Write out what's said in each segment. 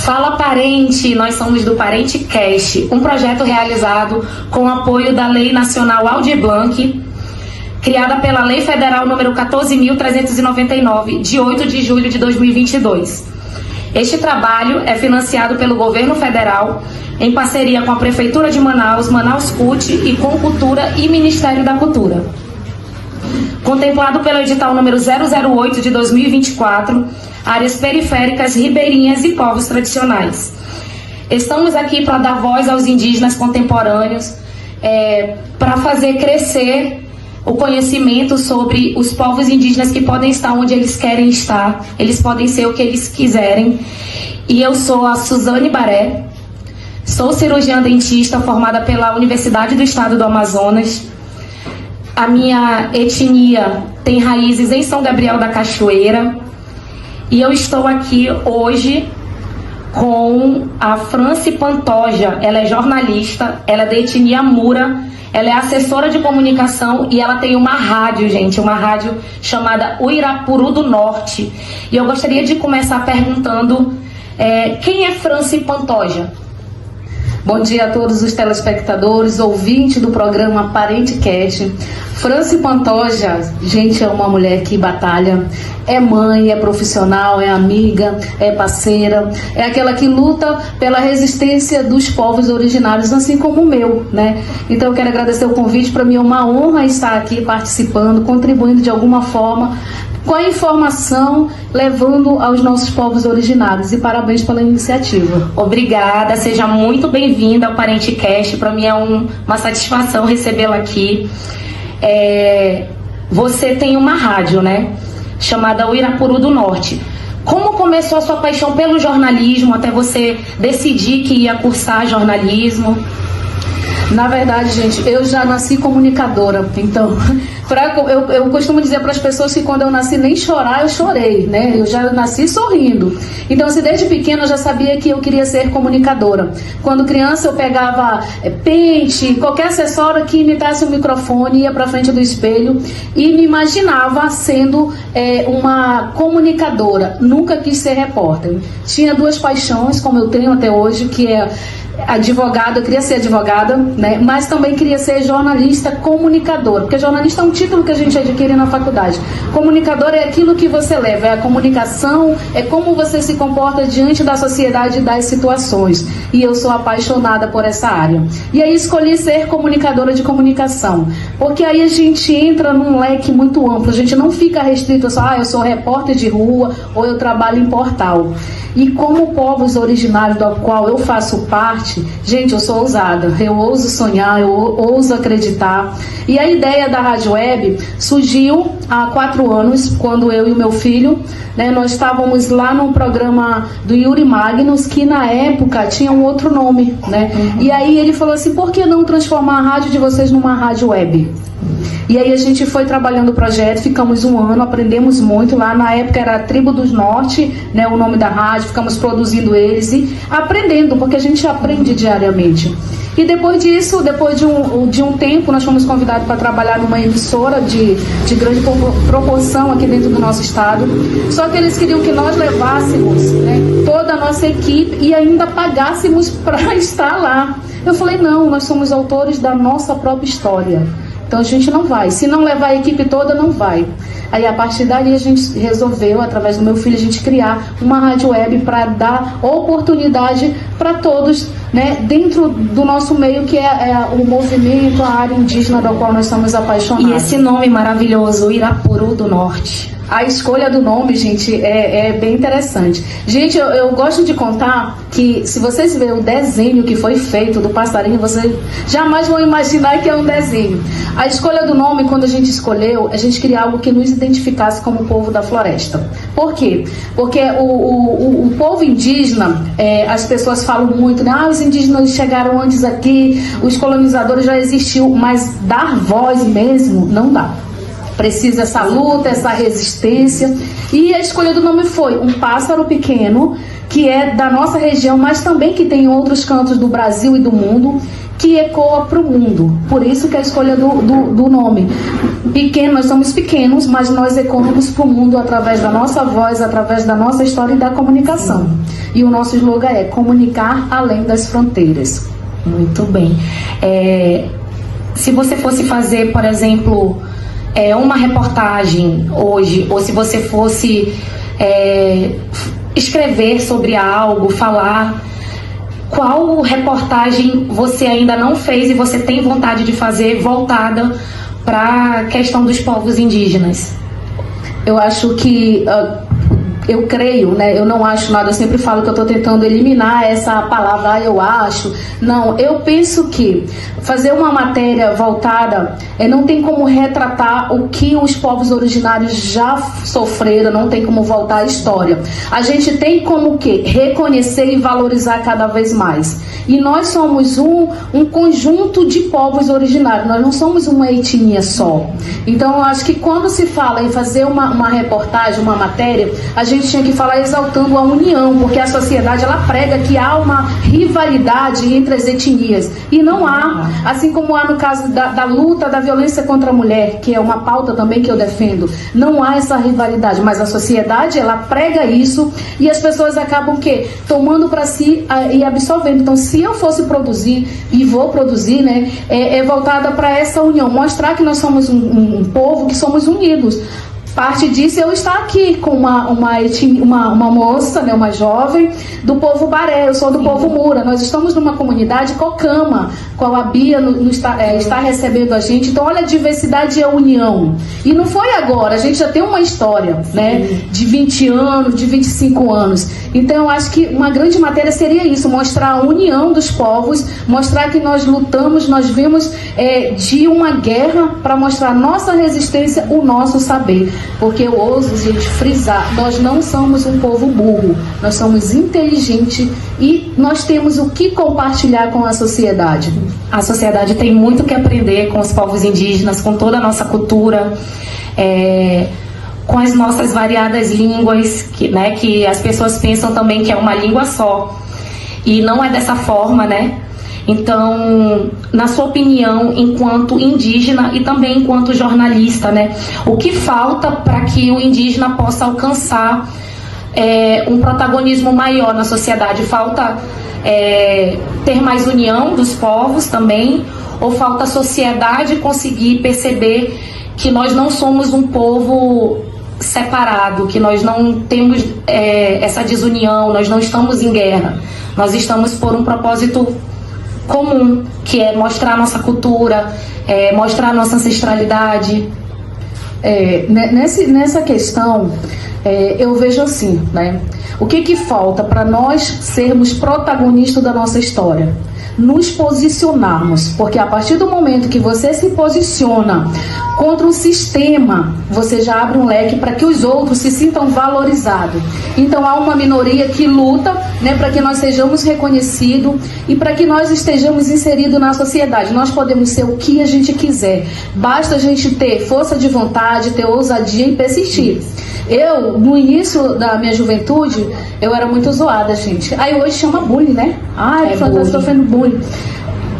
Fala Parente, nós somos do Parente Cast, um projeto realizado com apoio da Lei Nacional Aldir Blanc, criada pela Lei Federal número 14.399, de 8 de julho de 2022. Este trabalho é financiado pelo Governo Federal, em parceria com a Prefeitura de Manaus, Manaus CUT e com Cultura e Ministério da Cultura. Contemplado pelo edital número 008 de 2024, áreas periféricas, ribeirinhas e povos tradicionais. Estamos aqui para dar voz aos indígenas contemporâneos, para fazer crescer o conhecimento sobre os povos indígenas que podem estar onde eles querem estar, eles podem ser o que eles quiserem. E eu sou a Suzane Baré, sou cirurgiã dentista formada pela Universidade do Estado do Amazonas. A minha etnia tem raízes em São Gabriel da Cachoeira. E eu estou aqui hoje com a Franci Pantoja. Ela é jornalista, ela é da etnia Mura, ela é assessora de comunicação e ela tem uma rádio, gente, uma rádio chamada Uirapuru do Norte. E eu gostaria de começar perguntando quem é Franci Pantoja? Bom dia a todos os telespectadores, ouvintes do programa Parente Cast. Franci Pantoja, gente, é uma mulher que batalha, é mãe, é profissional, é amiga, é parceira, é aquela que luta pela resistência dos povos originários, assim como o meu, né? Então eu quero agradecer o convite, para mim é uma honra estar aqui participando, contribuindo de alguma forma com a informação, levando aos nossos povos originários. E parabéns pela iniciativa. Obrigada, seja muito bem-vinda ao Parente Cast. Para mim é uma satisfação recebê-la aqui. Você tem uma rádio, né? Chamada Uirapuru do Norte. Como começou a sua paixão pelo jornalismo até você decidir que ia cursar jornalismo? Na verdade, gente, eu já nasci comunicadora, então eu costumo dizer para as pessoas que quando eu nasci nem chorar eu chorei, né? Eu já nasci sorrindo. Então, assim, desde pequena eu já sabia que eu queria ser comunicadora. Quando criança eu pegava pente, qualquer acessório que imitasse um microfone, ia para frente do espelho e me imaginava sendo uma comunicadora. Nunca quis ser repórter. Tinha duas paixões, como eu tenho até hoje, que é advogada. Eu queria ser advogada, né? Mas também queria ser jornalista comunicador, porque jornalista é um título que a gente adquire na faculdade. Comunicador é aquilo que você leva, é a comunicação, é como você se comporta diante da sociedade e das situações. E eu sou apaixonada por essa área. E aí escolhi ser comunicadora de comunicação, porque aí a gente entra num leque muito amplo, a gente não fica restrito a só, eu sou repórter de rua ou eu trabalho em portal. E como povos originários do qual eu faço parte, gente, eu sou ousada, eu ouso sonhar, eu ouso acreditar. E a ideia da Rádio Web surgiu há 4 anos, quando eu e o meu filho, né, nós estávamos lá num programa do Yuri Magnus, que na época tinha um outro nome, né? E aí ele falou assim, por que não transformar a rádio de vocês numa rádio web? E aí a gente foi trabalhando o projeto, ficamos 1 ano, aprendemos muito lá. Na época era a Tribo do Norte, né, o nome da rádio, ficamos produzindo eles e aprendendo, porque a gente aprende diariamente. E depois disso, depois de um tempo, nós fomos convidados para trabalhar numa emissora de grande proporção aqui dentro do nosso estado. Só que eles queriam que nós levássemos, né, toda a nossa equipe e ainda pagássemos para estar lá. Eu falei, não, nós somos autores da nossa própria história. Então a gente não vai. Se não levar a equipe toda, não vai. Aí a partir dali a gente resolveu, através do meu filho, a gente criar uma rádio web para dar oportunidade para todos, né, dentro do nosso meio, que é o movimento, a área indígena da qual nós somos apaixonados. E esse nome maravilhoso, Uirapuru do Norte. A escolha do nome, gente, é bem interessante. Gente, eu gosto de contar que, se vocês verem o desenho que foi feito do passarinho, vocês jamais vão imaginar que é um desenho. A escolha do nome, quando a gente escolheu, a gente queria algo que nos identificasse como povo da floresta. Por quê? Porque o povo indígena, as pessoas falam muito, né? Os indígenas chegaram antes aqui, os colonizadores já existiam, mas dar voz mesmo, não dá. Precisa essa luta, essa resistência. E a escolha do nome foi um pássaro pequeno, que é da nossa região, mas também que tem em outros cantos do Brasil e do mundo, que ecoa para o mundo. Por isso que a escolha do nome. Pequeno, nós somos pequenos, mas nós ecoamos para o mundo através da nossa voz, através da nossa história e da comunicação. E o nosso slogan é comunicar além das fronteiras. Muito bem. Se você fosse fazer, por exemplo, uma reportagem hoje, ou se você fosse escrever sobre algo, falar, qual reportagem você ainda não fez e você tem vontade de fazer voltada para a questão dos povos indígenas? Eu acho que... eu creio, né? Eu não acho nada, eu sempre falo que eu estou tentando eliminar essa palavra, eu acho. Não, eu penso que fazer uma matéria voltada, não tem como retratar o que os povos originários já sofreram, não tem como voltar à história. A gente tem como que reconhecer e valorizar cada vez mais. E nós somos um conjunto de povos originários, nós não somos uma etnia só. Então eu acho que quando se fala em fazer uma reportagem, uma matéria, a gente tinha que falar exaltando a união, porque a sociedade ela prega que há uma rivalidade entre as etnias, e não há, assim como há no caso da luta da violência contra a mulher, que é uma pauta também que eu defendo, não há essa rivalidade, mas a sociedade ela prega isso e as pessoas acabam que tomando para si e absorvendo. Então se eu fosse produzir, e vou produzir, né, voltada para essa união, mostrar que nós somos um povo, que somos unidos. Parte disso eu estar aqui com uma moça, né, uma jovem do povo Baré, eu sou do povo Mura. Nós estamos numa comunidade Cocama, qual a Bia está recebendo a gente. Então olha, a diversidade e a união. E não foi agora, a gente já tem uma história, né, de 20 anos, de 25 anos. Então eu acho que uma grande matéria seria isso, mostrar a união dos povos, mostrar que nós lutamos, nós vimos de uma guerra para mostrar nossa resistência, o nosso saber. Porque eu ouso, gente, frisar, nós não somos um povo burro, nós somos inteligentes e nós temos o que compartilhar com a sociedade. A sociedade tem muito que aprender com os povos indígenas, com toda a nossa cultura, com as nossas variadas línguas, que as pessoas pensam também que é uma língua só, e não é dessa forma, né? Então, na sua opinião, enquanto indígena e também enquanto jornalista, né, o que falta para que o indígena possa alcançar um protagonismo maior na sociedade? Falta ter mais união dos povos também? Ou falta a sociedade conseguir perceber que nós não somos um povo separado, que nós não temos essa desunião, nós não estamos em guerra, nós estamos por um propósito comum, que é mostrar a nossa cultura, mostrar a nossa ancestralidade? Nessa questão, eu vejo assim, né? O que falta para nós sermos protagonistas da nossa história? Nos posicionarmos, porque a partir do momento que você se posiciona contra o sistema, você já abre um leque para que os outros se sintam valorizados. Então há uma minoria que luta, né, para que nós sejamos reconhecidos e para que nós estejamos inseridos na sociedade. Nós podemos ser o que a gente quiser, basta a gente ter força de vontade, ter ousadia e persistir. Eu, no início da minha juventude, eu era muito zoada, gente. Aí hoje chama bullying, né? Ai, estou sofrendo bullying.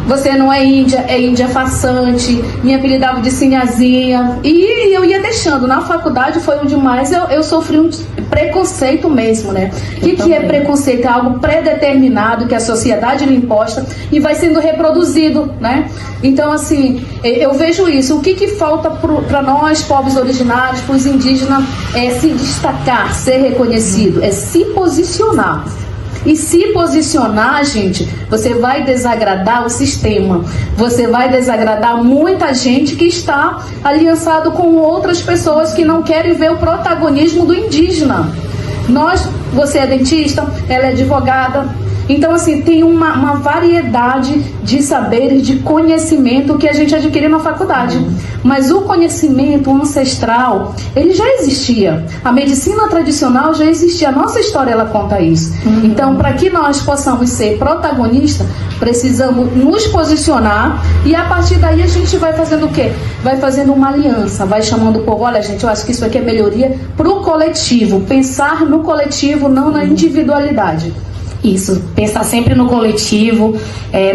Você não é índia farsante, me apelidava de Sinhazinha. E eu ia deixando. Na faculdade foi onde mais eu sofri um preconceito mesmo, né? O que é preconceito? É algo predeterminado que a sociedade lhe imposta e vai sendo reproduzido, né? Então, assim, eu vejo isso. O que falta para nós, povos originários, para os indígenas, é se destacar, ser reconhecido, é se posicionar. E se posicionar, gente, você vai desagradar o sistema, você vai desagradar muita gente que está aliançado com outras pessoas que não querem ver o protagonismo do indígena. Você é dentista, ela é advogada. Então, assim, tem uma variedade de saberes, de conhecimento que a gente adquire na faculdade. Mas o conhecimento ancestral, ele já existia. A medicina tradicional já existia. A nossa história, ela conta isso. Então, para que nós possamos ser protagonistas, precisamos nos posicionar e a partir daí a gente vai fazendo o quê? Vai fazendo uma aliança, vai chamando o povo, olha, gente, eu acho que isso aqui é melhoria para o coletivo. Pensar no coletivo, não na individualidade. Isso, pensar sempre no coletivo,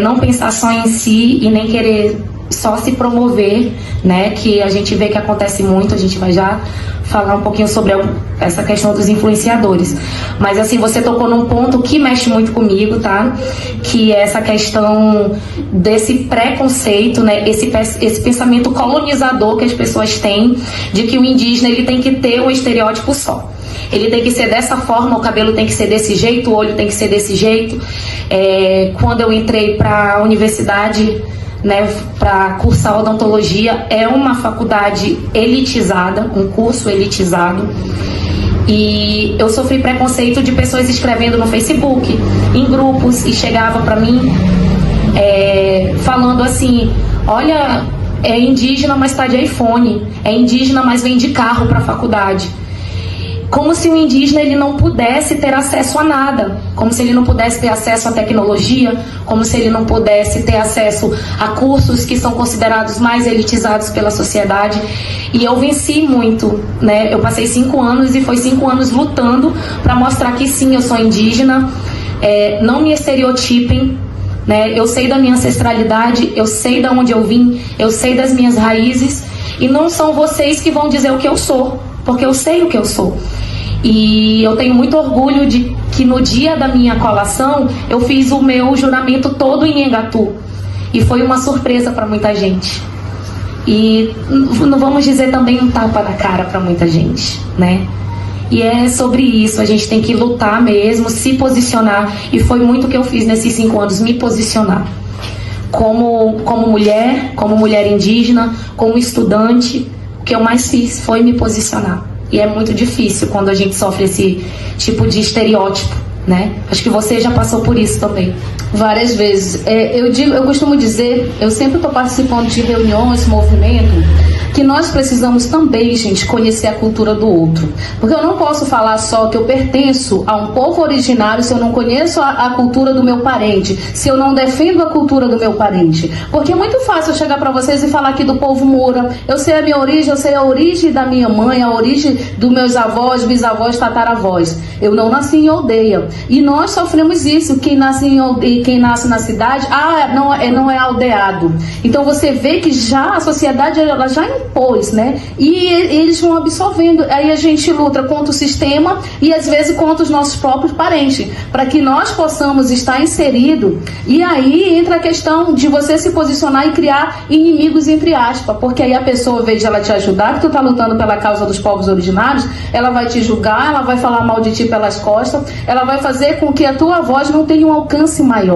não pensar só em si e nem querer só se promover, né, que a gente vê que acontece muito, a gente vai já falar um pouquinho sobre essa questão dos influenciadores. Mas assim, você tocou num ponto que mexe muito comigo, tá? Que é essa questão desse preconceito, né, esse pensamento colonizador que as pessoas têm de que o indígena ele tem que ter um estereótipo só. Ele tem que ser dessa forma, o cabelo tem que ser desse jeito, o olho tem que ser desse jeito. Quando eu entrei para a universidade, né, para cursar odontologia, é uma faculdade elitizada, um curso elitizado. E eu sofri preconceito de pessoas escrevendo no Facebook, em grupos, e chegava para mim falando assim: olha, é indígena, mas está de iPhone, é indígena, mas vem de carro para a faculdade. Como se o indígena ele não pudesse ter acesso a nada, como se ele não pudesse ter acesso à tecnologia, como se ele não pudesse ter acesso a cursos que são considerados mais elitizados pela sociedade. E eu venci muito, né? Eu passei 5 anos e foi 5 anos lutando para mostrar que sim, eu sou indígena, não me estereotipem, né? Eu sei da minha ancestralidade, eu sei de onde eu vim, eu sei das minhas raízes, e não são vocês que vão dizer o que eu sou, porque eu sei o que eu sou. E eu tenho muito orgulho de que no dia da minha colação eu fiz o meu juramento todo em Nhengatu, e foi uma surpresa para muita gente, e não vamos dizer também um tapa na cara para muita gente, né? E é sobre isso, a gente tem que lutar mesmo, se posicionar, e foi muito o que eu fiz nesses 5 anos, me posicionar como mulher indígena, como estudante. O que eu mais fiz foi me posicionar. E é muito difícil quando a gente sofre esse tipo de estereótipo, né? Acho que você já passou por isso também. Várias vezes. Eu costumo dizer, eu sempre estou participando de reuniões, movimento, que nós precisamos também, gente, conhecer a cultura do outro. Porque eu não posso falar só que eu pertenço a um povo originário se eu não conheço a cultura do meu parente, se eu não defendo a cultura do meu parente. Porque é muito fácil eu chegar para vocês e falar aqui do povo Moura. Eu sei a minha origem, eu sei a origem da minha mãe, a origem dos meus avós, bisavós, tataravós. Eu não nasci em aldeia. E nós sofremos isso. Quem nasce em aldeia, quem nasce na cidade, não é aldeado. Então você vê que já a sociedade ela já impôs, né? E eles vão absorvendo. Aí a gente luta contra o sistema e às vezes contra os nossos próprios parentes, para que nós possamos estar inserido. E aí entra a questão de você se posicionar e criar inimigos entre aspas, porque aí a pessoa, ao invés de ela te ajudar, que tu tá lutando pela causa dos povos originários, ela vai te julgar, ela vai falar mal de ti pelas costas, ela vai fazer com que a tua voz não tenha um alcance maior.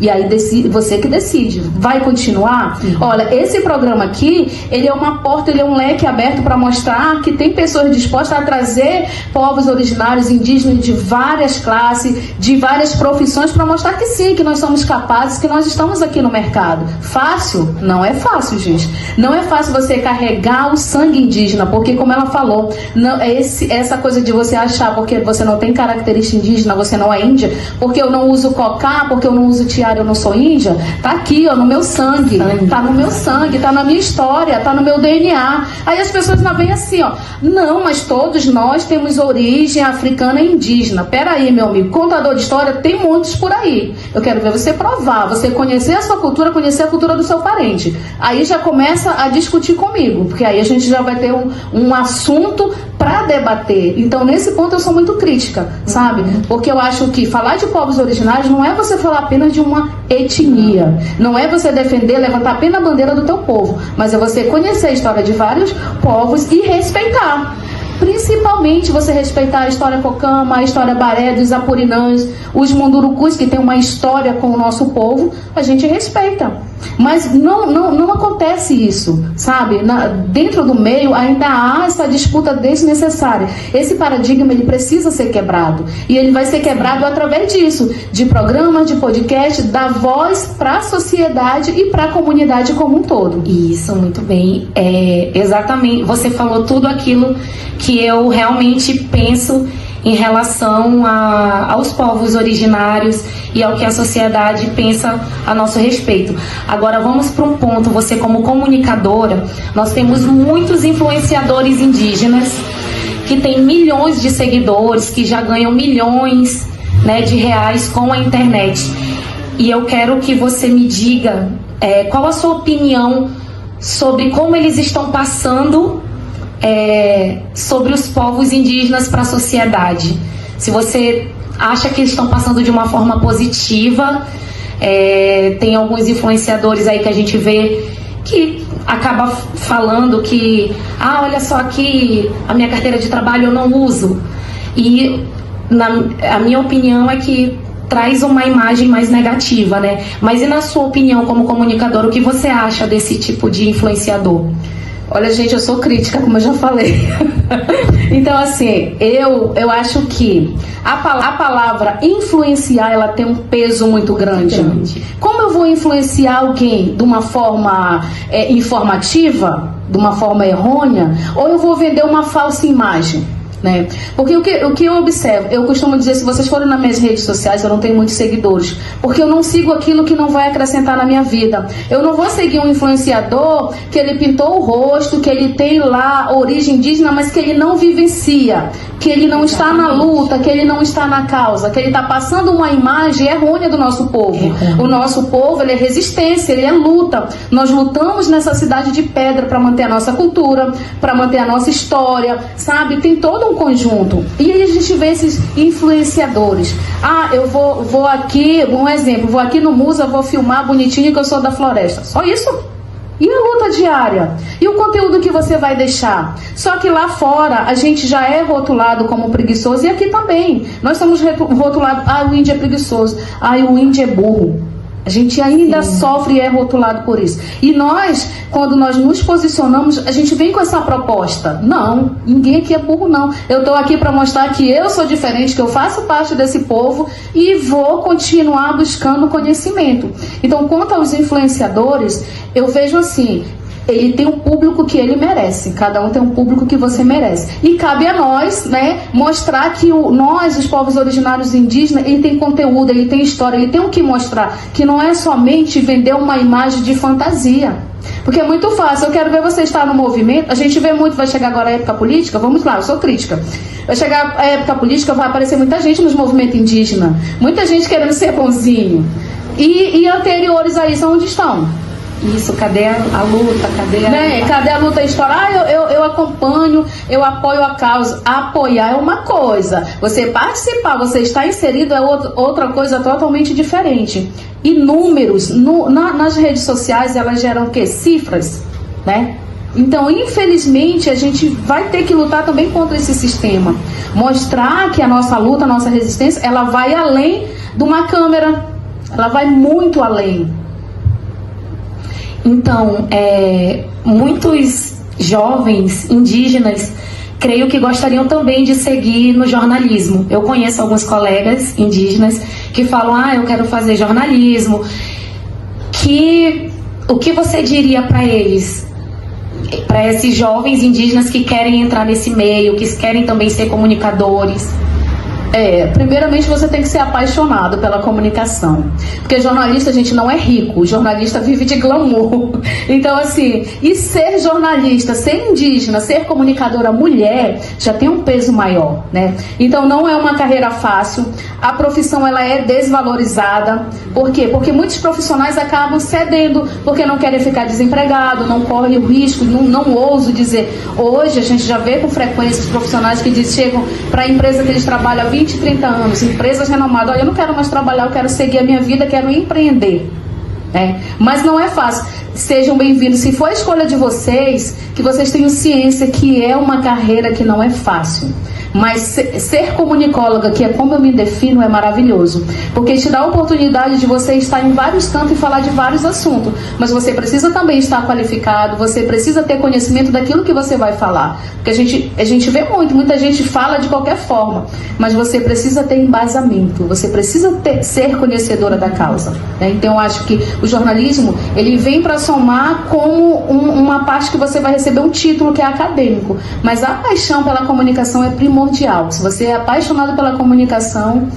E aí você que decide. Vai continuar? Sim. Olha, esse programa aqui, ele é uma porta, ele é um leque aberto para mostrar que tem pessoas dispostas a trazer povos originários, indígenas de várias classes, de várias profissões, para mostrar que sim, que nós somos capazes, que nós estamos aqui no mercado. Fácil? Não é fácil, gente. Não é fácil você carregar o sangue indígena, porque como ela falou, não, essa coisa de você achar porque você não tem característica indígena, você não é índia, porque eu não uso cocá, porque eu não uso tiara, eu não sou índia, tá aqui, ó, no meu sangue, tá no meu sangue, tá na minha história, tá no meu DNA. Aí as pessoas não vêm assim, ó, não, mas todos nós temos origem africana e indígena. Peraí, meu amigo, contador de história tem muitos por aí. Eu quero ver você provar, você conhecer a sua cultura, conhecer a cultura do seu parente. Aí já começa a discutir comigo, porque aí a gente já vai ter um assunto para debater. Então, nesse ponto eu sou muito crítica, sabe? Porque eu acho que falar de povos originários não é você falar apenas de uma etnia, não é você defender, levantar apenas a bandeira do teu povo, mas é você conhecer a história de vários povos e respeitar. Principalmente você respeitar a história Cocama, a história Baré, dos Apurinãs, os Mundurucus, que tem uma história com o nosso povo, a gente respeita. Mas não acontece isso, sabe? Dentro do meio ainda há essa disputa desnecessária. Esse paradigma ele precisa ser quebrado. E ele vai ser quebrado através disso, de programas, de podcast, dar voz para a sociedade e para a comunidade como um todo. Isso, muito bem. Exatamente, você falou tudo aquilo que eu realmente penso em relação aos povos originários e ao que a sociedade pensa a nosso respeito. Agora vamos para um ponto, você como comunicadora, nós temos muitos influenciadores indígenas que têm milhões de seguidores, que já ganham milhões, né, de reais com a internet. E eu quero que você me diga qual a sua opinião sobre como eles estão passando sobre os povos indígenas para a sociedade? Se você acha que eles estão passando de uma forma positiva, tem alguns influenciadores aí que a gente vê que acaba falando que, olha só aqui, a minha carteira de trabalho eu não uso. E a minha opinião é que traz uma imagem mais negativa, né? Mas e na sua opinião como comunicador, o que você acha desse tipo de influenciador? Olha, gente, eu sou crítica, como eu já falei. Então, assim, eu acho que a palavra influenciar, ela tem um peso muito grande. Como eu vou influenciar alguém de uma forma informativa, de uma forma errônea, ou eu vou vender uma falsa imagem? Né? Porque o que eu observo, eu costumo dizer, se vocês forem nas minhas redes sociais, eu não tenho muitos seguidores, porque eu não sigo aquilo que não vai acrescentar na minha vida. Eu não vou seguir um influenciador que ele pintou o rosto, que ele tem lá origem indígena, mas que ele não vivencia, que ele não está na luta, que ele não está na causa, que ele está passando uma imagem errônea do nosso povo. O nosso povo, ele é resistência, ele é luta. Nós lutamos nessa cidade de pedra para manter a nossa cultura, para manter a nossa história, sabe? Tem todo um conjunto. E aí a gente vê esses influenciadores. Eu vou aqui, um exemplo, vou aqui no Musa, vou filmar bonitinho que eu sou da floresta. Só isso? E a luta diária? E o conteúdo que você vai deixar? Só que lá fora a gente já é rotulado como preguiçoso, e aqui também. Nós somos rotulados, o índio é preguiçoso, o índio é burro. A gente ainda sofre e é rotulado por isso. E nós, quando nós nos posicionamos, a gente vem com essa proposta. Não, ninguém aqui é burro, não. Eu estou aqui para mostrar que eu sou diferente, que eu faço parte desse povo e vou continuar buscando conhecimento. Então, quanto aos influenciadores, eu vejo assim, ele tem um público que ele merece. Cada um tem um público que você merece. E cabe a nós, né, mostrar que nós, os povos originários indígenas, ele tem conteúdo, ele tem história, ele tem o que mostrar. Que não é somente vender uma imagem de fantasia. Porque é muito fácil. Eu quero ver você estar no movimento. A gente vê muito, vai chegar agora a época política. Vamos lá, eu sou crítica. Vai chegar a época política, vai aparecer muita gente nos movimentos indígenas. Muita gente querendo ser bonzinho. E anteriores a isso, onde estão? Isso, cadê a luta? Cadê a luta? Eu acompanho, eu apoio a causa. Apoiar é uma coisa, você participar, você estar inserido é outra coisa totalmente diferente. E números, nas redes sociais, elas geram o quê? Cifras, né? Então, infelizmente, a gente vai ter que lutar também contra esse sistema. Mostrar que a nossa luta, a nossa resistência, ela vai além de uma câmera, ela vai muito além. Então, muitos jovens indígenas, creio que gostariam também de seguir no jornalismo. Eu conheço alguns colegas indígenas que falam, eu quero fazer jornalismo. O que você diria para eles? Para esses jovens indígenas que querem entrar nesse meio, que querem também ser comunicadores? Primeiramente você tem que ser apaixonado pela comunicação, porque jornalista, a gente não é rico, o jornalista vive de glamour. Então assim, e ser jornalista, ser indígena, ser comunicadora mulher, já tem um peso maior, né? Então não é uma carreira fácil, a profissão ela é desvalorizada. Por quê? Porque muitos profissionais acabam cedendo, porque não querem ficar desempregado, não correm o risco, não ouso dizer. Hoje a gente já vê com frequência os profissionais que chegam para a empresa que eles trabalham há 20, 30 anos, empresas renomadas, olha, eu não quero mais trabalhar, eu quero seguir a minha vida, quero empreender. Mas não é fácil. Sejam bem-vindos. Se for a escolha de vocês, que vocês tenham ciência que é uma carreira que não é fácil. Mas ser comunicóloga, que é como eu me defino, é maravilhoso. Porque te dá a oportunidade de você estar em vários cantos e falar de vários assuntos. Mas você precisa também estar qualificado, você precisa ter conhecimento daquilo que você vai falar. Porque a gente vê muita gente fala de qualquer forma. Mas você precisa ter embasamento, você precisa ser conhecedora da causa. Então eu acho que o jornalismo, ele vem para somar como uma parte que você vai receber um título que é acadêmico. Mas a paixão pela comunicação é primordial. Se você é apaixonado pela comunicação,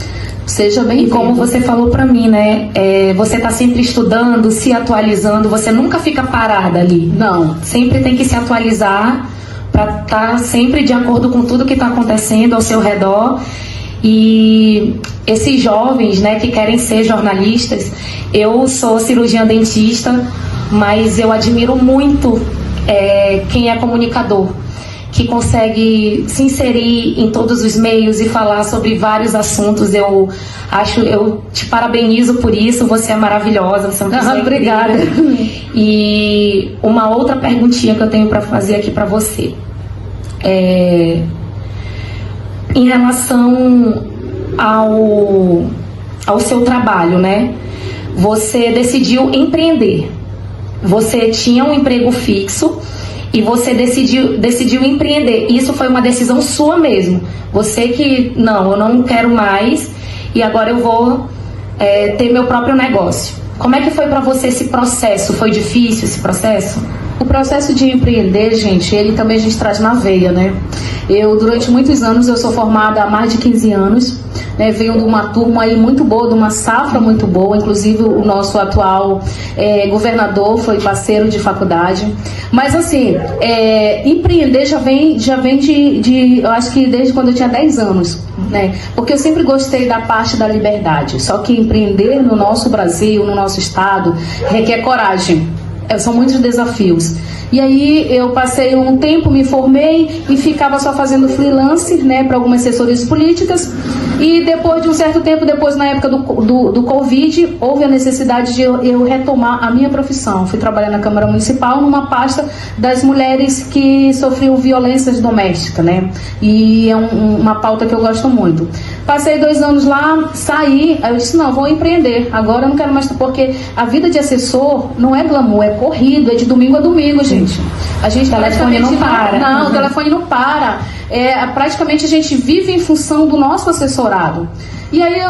seja bem-vindo. E como você falou para mim, né? Você está sempre estudando, se atualizando, você nunca fica parada ali. Não. Sempre tem que se atualizar para estar sempre de acordo com tudo que está acontecendo ao seu redor. E esses jovens, né, que querem ser jornalistas. Eu sou cirurgiã dentista, mas eu admiro muito quem é comunicador, que consegue se inserir em todos os meios e falar sobre vários assuntos. Eu te parabenizo por isso, você é maravilhosa, você é uma pessoa obrigada. E uma outra perguntinha que eu tenho para fazer aqui para você. Em relação ao seu trabalho, né? Você decidiu empreender. Você tinha um emprego fixo e você decidiu empreender. Isso foi uma decisão sua mesmo. Você que, não, eu não quero mais e agora eu vou ter meu próprio negócio. Como é que foi para você esse processo? Foi difícil esse processo? O processo de empreender, gente, ele também a gente traz na veia, né? Durante muitos anos, eu sou formada há mais de 15 anos, né? Venho de uma turma aí muito boa, de uma safra muito boa, inclusive o nosso atual governador foi parceiro de faculdade. Mas assim, empreender já vem de, eu acho que desde quando eu tinha 10 anos, né? Porque eu sempre gostei da parte da liberdade, só que empreender no nosso Brasil, no nosso estado, requer coragem. São muitos desafios. E aí eu passei um tempo, me formei e ficava só fazendo freelance, né, para algumas assessorias políticas. E depois de um certo tempo, na época do Covid, houve a necessidade de eu retomar a minha profissão. Fui trabalhar na Câmara Municipal numa pasta das mulheres que sofriam violências domésticas, né? E é uma pauta que eu gosto muito. Passei 2 anos lá, saí, aí eu disse, não, vou empreender. Agora eu não quero mais, porque a vida de assessor não é glamour, é corrido, é de domingo a domingo, gente. A gente o telefone não para. Não, o telefone não para. Praticamente a gente vive em função do nosso assessorado. E aí,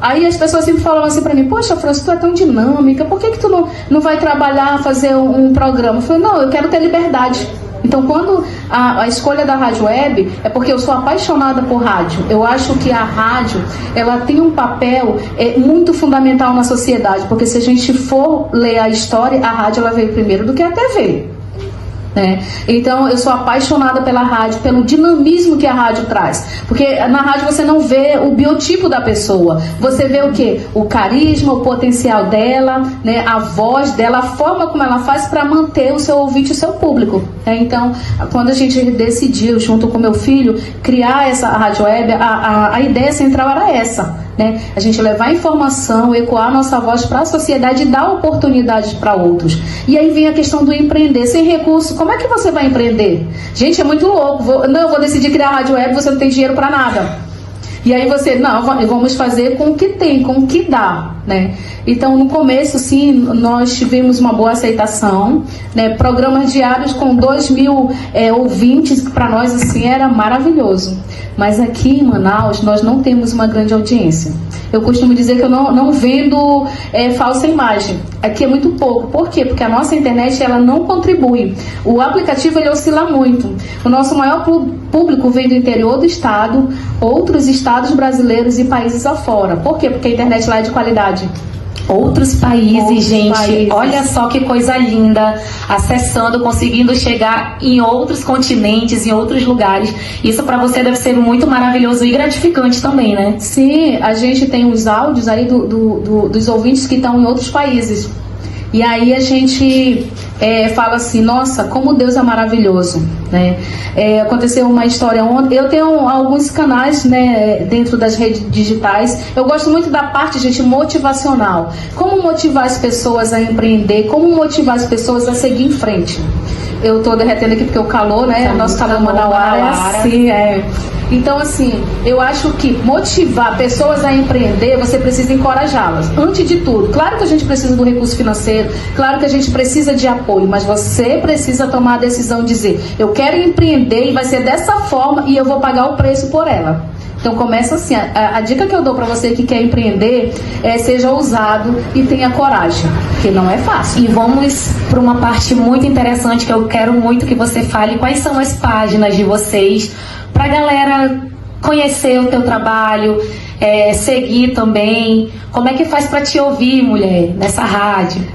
aí as pessoas sempre falam assim pra mim, poxa, França, tu é tão dinâmica, por que tu não vai trabalhar, fazer um programa? Eu falei, não, eu quero ter liberdade. Então, quando a escolha da rádio web é porque eu sou apaixonada por rádio. Eu acho que a rádio, ela tem um papel muito fundamental na sociedade, porque se a gente for ler a história, a rádio ela veio primeiro do que a TV. Né? Então eu sou apaixonada pela rádio, pelo dinamismo que a rádio traz, porque na rádio você não vê o biotipo da pessoa, você vê o que? O carisma, o potencial dela, né? A voz dela, a forma como ela faz para manter o seu ouvinte, o seu público, né? Então quando a gente decidiu junto com meu filho criar essa rádio web, a ideia central era essa, né? A gente levar informação, ecoar nossa voz para a sociedade e dar oportunidades para outros. E aí vem a questão do empreender. Sem recurso, como é que você vai empreender? Gente, é muito louco. Eu vou decidir criar a rádio web, você não tem dinheiro para nada. E aí você, não, vamos fazer com o que tem, com o que dá, né? Então, no começo, sim, nós tivemos uma boa aceitação, né? Programas diários com 2.000 ouvintes, que para nós, assim, era maravilhoso. Mas aqui em Manaus, nós não temos uma grande audiência. Eu costumo dizer que eu não vendo falsa imagem. Aqui é muito pouco. Por quê? Porque a nossa internet, ela não contribui. O aplicativo, ele oscila muito. O nosso maior público vem do interior do estado, outros estados brasileiros e países afora. Por quê? Porque a internet lá é de qualidade. Outros países, olha só que coisa linda, acessando, conseguindo chegar em outros continentes, em outros lugares. Isso para você deve ser muito maravilhoso e gratificante também, né? Sim, a gente tem os áudios aí dos ouvintes que estão em outros países. E aí a gente fala assim, nossa, como Deus é maravilhoso, né? Aconteceu uma história ontem, eu tenho alguns canais, né, dentro das redes digitais, eu gosto muito da parte, gente, motivacional. Como motivar as pessoas a empreender, como motivar as pessoas a seguir em frente. Eu tô derretendo aqui porque o calor, né, nosso calor manauara é assim, Então, assim, eu acho que motivar pessoas a empreender, você precisa encorajá-las. Antes de tudo, claro que a gente precisa do recurso financeiro, claro que a gente precisa de apoio, mas você precisa tomar a decisão de dizer, eu quero empreender e vai ser dessa forma e eu vou pagar o preço por ela. Então começa assim, a dica que eu dou para você que quer empreender seja ousado e tenha coragem, porque não é fácil. E vamos para uma parte muito interessante que eu quero muito que você fale, quais são as páginas de vocês, para a galera conhecer o teu trabalho, seguir também? Como é que faz para te ouvir, mulher, nessa rádio?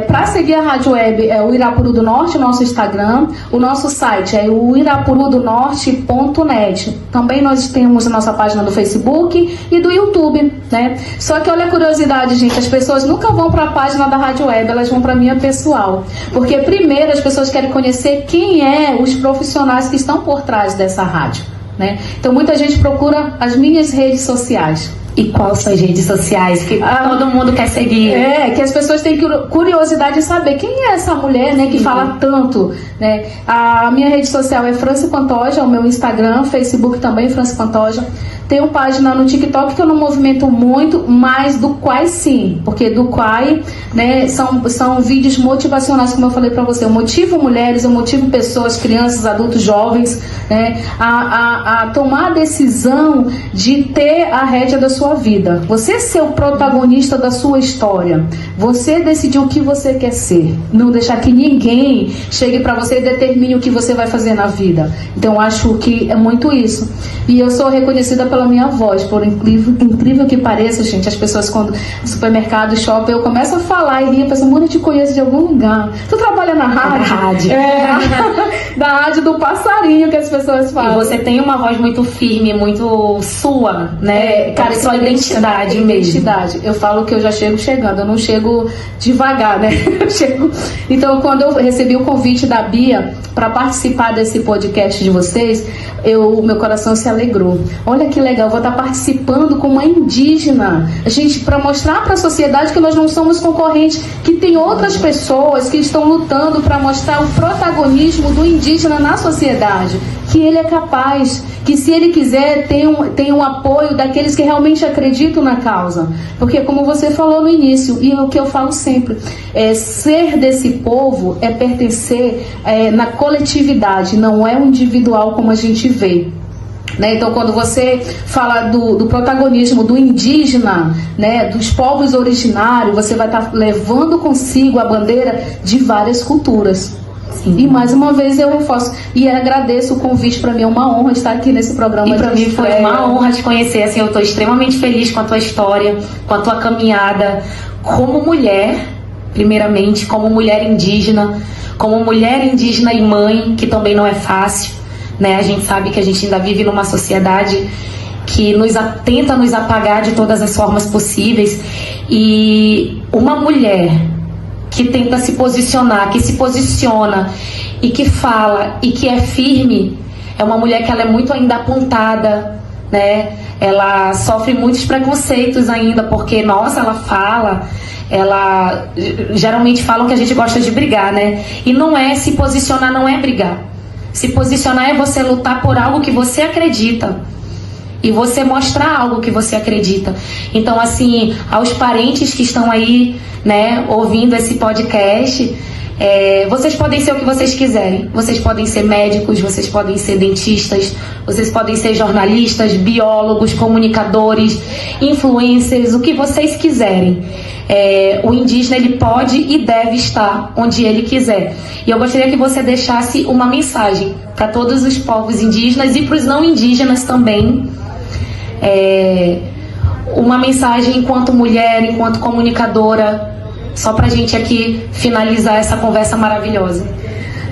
Para seguir a Rádio Web é o Irapuru do Norte, nosso Instagram. O nosso site é o irapurudonorte.net. Também nós temos a nossa página do Facebook e do YouTube, né? Só que olha a curiosidade, gente, as pessoas nunca vão para a página da Rádio Web, elas vão para a minha pessoal. Porque primeiro as pessoas querem conhecer quem é os profissionais que estão por trás dessa rádio, né? Então muita gente procura as minhas redes sociais. E quais são as redes sociais que todo mundo quer seguir? Que as pessoas têm curiosidade de saber quem é essa mulher, né, que fala tanto, né? A minha rede social é Franci Pantoja, o meu Instagram, Facebook também, Franci Pantoja. Tenho página no TikTok que eu não movimento muito, mas do Quai sim, porque do Quai, né, são vídeos motivacionais, como eu falei pra você. Eu motivo mulheres, eu motivo pessoas, crianças, adultos, jovens, né, a tomar a decisão de ter a rédea da sua vida. Você ser o protagonista da sua história. Você decidir o que você quer ser. Não deixar que ninguém chegue pra você e determine o que você vai fazer na vida. Então eu acho que é muito isso. E eu sou reconhecida pela minha voz, por incrível que pareça, gente. As pessoas quando no supermercado, shopping, eu começo a falar e rir, a pessoa, mano, eu te conheço de algum lugar. Tu trabalha na rádio? Da rádio do passarinho que as pessoas falam. E você tem uma voz muito firme, muito sua, né? Cara, sua identidade mesmo. Eu falo que eu já chego chegando, eu não chego devagar, né? Eu chego... Então, quando eu recebi o convite da Bia para participar desse podcast de vocês, meu coração se alegrou. Olha que legal, eu vou estar participando com uma indígena, gente, para mostrar para a sociedade que nós não somos concorrentes, que tem outras pessoas que estão lutando para mostrar o protagonismo do indígena na sociedade, que ele é capaz, que se ele quiser tem um apoio daqueles que realmente acreditam na causa. Porque como você falou no início, e o que eu falo sempre, ser desse povo é pertencer na coletividade, não é o individual como a gente vê. Né? Então, quando você fala do protagonismo do indígena, né, dos povos originários, você vai estar levando consigo a bandeira de várias culturas. Sim. E mais uma vez eu reforço e agradeço o convite. Para mim é uma honra estar aqui nesse programa. E para mim foi uma honra te conhecer. Assim, eu estou extremamente feliz com a tua história, com a tua caminhada como mulher, primeiramente, como mulher indígena e mãe, que também não é fácil. Né? A gente sabe que a gente ainda vive numa sociedade que tenta nos apagar de todas as formas possíveis. E uma mulher que tenta se posicionar, que se posiciona e que fala e que é firme, é uma mulher que ela é muito ainda apontada, né? Ela sofre muitos preconceitos ainda, porque, nossa, ela fala... geralmente falam que a gente gosta de brigar, né? E não é se posicionar, não é brigar. Se posicionar é você lutar por algo que você acredita e você mostrar algo que você acredita. Então, assim, aos parentes que estão aí, né, ouvindo esse podcast, vocês podem ser o que vocês quiserem. Vocês podem ser médicos, vocês podem ser dentistas, vocês podem ser jornalistas, biólogos, comunicadores, influencers, o que vocês quiserem. O indígena, ele pode e deve estar onde ele quiser. E eu gostaria que você deixasse uma mensagem para todos os povos indígenas e para os não indígenas também. Uma mensagem enquanto mulher, enquanto comunicadora, só para a gente aqui finalizar essa conversa maravilhosa.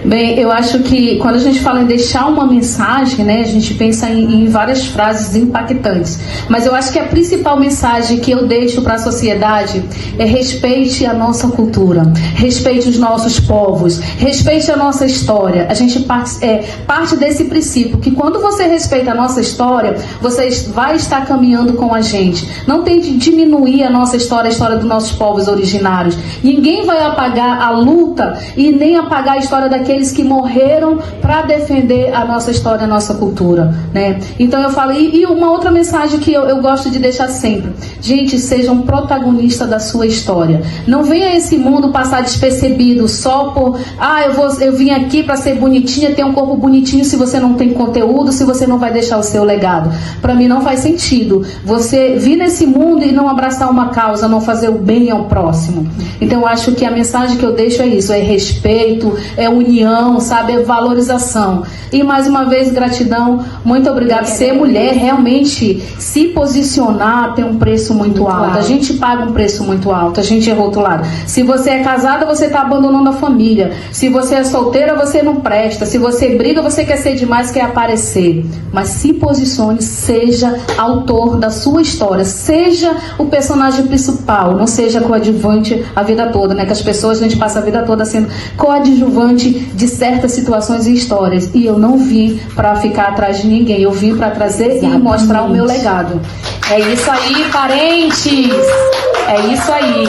Bem, eu acho que quando a gente fala em deixar uma mensagem, né, a gente pensa em várias frases impactantes. Mas eu acho que a principal mensagem que eu deixo para a sociedade é: respeite a nossa cultura, respeite os nossos povos, respeite a nossa história. A gente parte desse princípio que quando você respeita a nossa história, você vai estar caminhando com a gente. Não tente diminuir a nossa história, a história dos nossos povos originários. Ninguém vai apagar a luta e nem apagar a história daqueles que morreram para defender a nossa história, a nossa cultura, né? Então eu falo, e uma outra mensagem que eu gosto de deixar sempre: gente, sejam protagonistas da sua história. Não venha esse mundo passar despercebido só por, eu vim aqui para ser bonitinha, ter um corpo bonitinho, se você não tem conteúdo, se você não vai deixar o seu legado. Para mim não faz sentido você vir nesse mundo e não abraçar uma causa, não fazer o bem ao próximo. Então eu acho que a mensagem que eu deixo é isso: é respeito, é união, união, sabe, valorização. E mais uma vez, gratidão, muito obrigada. Ser mulher, realmente, se posicionar tem um preço muito alto. A gente paga um preço muito alto, a gente é rotulado. Se você é casada, você está abandonando a família. Se você é solteira, você não presta. Se você briga, você quer ser demais, quer aparecer. Mas se posicione, seja autor da sua história, seja o personagem principal, não seja coadjuvante a vida toda, né? Que as pessoas, a gente passa a vida toda sendo coadjuvante de certas situações e histórias. E eu não vim para ficar atrás de ninguém, eu vim para trazer e mostrar o meu legado. É isso aí, parentes! É isso aí.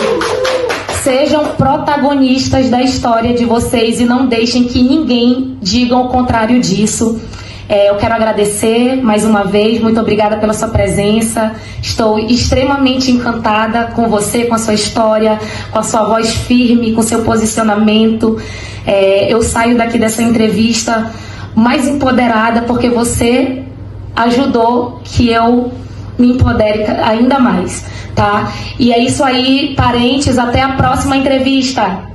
Sejam protagonistas da história de vocês e não deixem que ninguém diga o contrário disso. Eu quero agradecer mais uma vez, muito obrigada pela sua presença. Estou extremamente encantada com você, com a sua história, com a sua voz firme, com o seu posicionamento. Eu saio daqui dessa entrevista mais empoderada porque você ajudou que eu me empodere ainda mais, tá? E é isso aí, parentes, até a próxima entrevista.